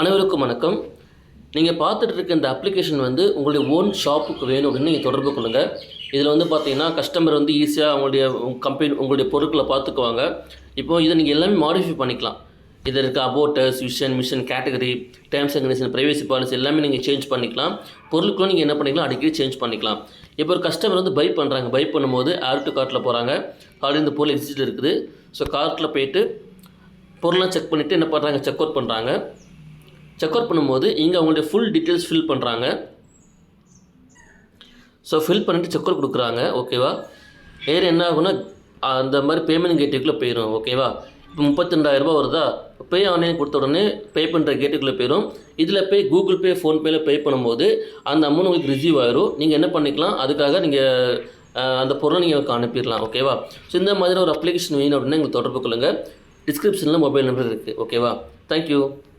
அனைவருக்கும் வணக்கம். நீங்கள் பார்த்துட்டு இருக்க இந்த அப்ளிகேஷன் வந்து உங்களுடைய ஓன் ஷாப்புக்கு வேணும் அப்படின்னு நீங்கள் தொடர்பு கொள்ளுங்கள். இதில் வந்து பார்த்தீங்கன்னா கஸ்டமர் வந்து ஈஸியாக அவங்களுடைய கம்பெனி உங்களுடைய பொருட்களை பார்த்துக்குவாங்க. இப்போ இதை நீங்கள் எல்லாமே மாடிஃபை பண்ணிக்கலாம். இதில் இருக்க அபோட்டஸ், vision, mission, category, terms and condition, privacy policy எல்லாமே நீங்கள் சேஞ்ச் பண்ணிக்கலாம். பொருட்களும் நீங்கள் என்ன பண்ணிக்கலாம், அடிக்கடி சேஞ்ச் பண்ணிக்கலாம். இப்போ ஒரு கஸ்டமர் வந்து பை பண்ணுறாங்க. பை பண்ணும்போது ஆட் டு கார்ட்டில் போகிறாங்க. ஆல்ரெடி இந்த பொருள் எக்ஸிட் இருக்குது. ஸோ கார்ட்டில் போய்ட்டு பொருள்லாம் செக் பண்ணிவிட்டு என்ன பண்ணுறாங்க, செக் அவுட் பண்ணுறாங்க. செக் அவுட் பண்ணும்போது இங்கே அவங்களுடைய ஃபுல் டீட்டெயில்ஸ் ஃபில் பண்ணுறாங்க. ஸோ ஃபில் பண்ணிவிட்டு செக் அவுட் கொடுக்குறாங்க. ஓகேவா? வேறு என்ன ஆகுனா அந்த மாதிரி பேமெண்ட் கேட்டுக்குள்ளே போயிடும். ஓகேவா? இப்போ 32,000 வருதா, பே ஆன்லைன் கொடுத்த உடனே பே பண்ணுற கேட்டுக்குள்ளே போயிடும். இதில் போய் கூகுள் பே, ஃபோன்பேயில் பே பண்ணும்போது அந்த அமௌண்ட் உங்களுக்கு ரிசீவ் ஆயிரும். நீங்கள் என்ன பண்ணிக்கலாம், அதுக்காக நீங்கள் அந்த பொருளை நீங்கள் அனுப்பிடலாம். ஓகேவா? ஸோ இந்த மாதிரி ஒரு அப்ளிகேஷன் வேணும் அப்படின்னா எங்களுக்கு தொடர்பு கொள்ளுங்கள். டிஸ்கிரிப்ஷனில் மொபைல் நம்பர் இருக்குது. ஓகேவா? தேங்க்யூ.